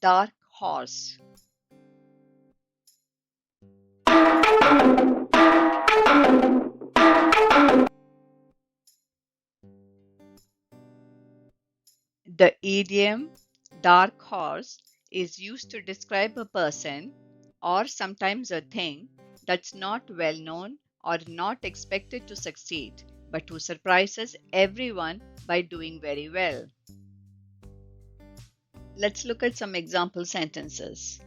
dark horse. The idiom dark horse is used to describe a person or sometimes a thing that's not well known or not expected to succeed, but who surprises everyone by doing very well. Let's look at some example sentences.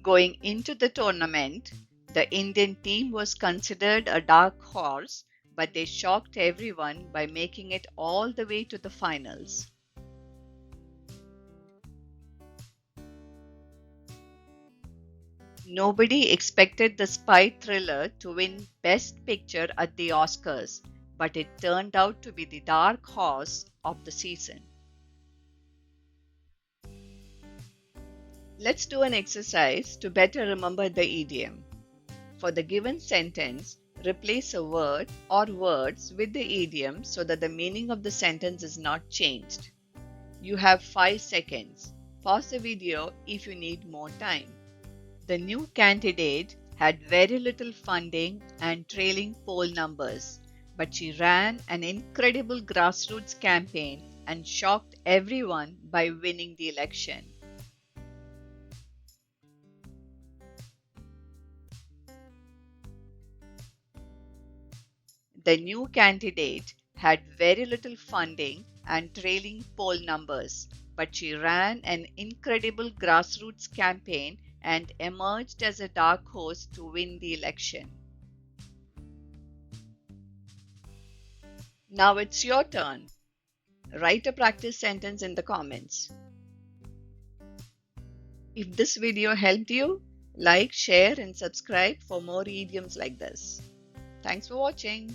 Going into the tournament, the Indian team was considered a dark horse, but they shocked everyone by making it all the way to the finals. Nobody expected the spy thriller to win Best Picture at the Oscars, but it turned out to be the dark horse of the season. Let's do an exercise to better remember the idiom. For the given sentence, replace a word or words with the idiom so that the meaning of the sentence is not changed. You have 5 seconds. Pause the video if you need more time. The new candidate had very little funding and trailing poll numbers, but she ran an incredible grassroots campaign and shocked everyone by winning the election. The new candidate had very little funding and trailing poll numbers, but she ran an incredible grassroots campaign and emerged as a dark horse to win the election. Now it's your turn. Write a practice sentence in the comments. If this video helped you, like, share, and subscribe for more idioms like this. Thanks for watching.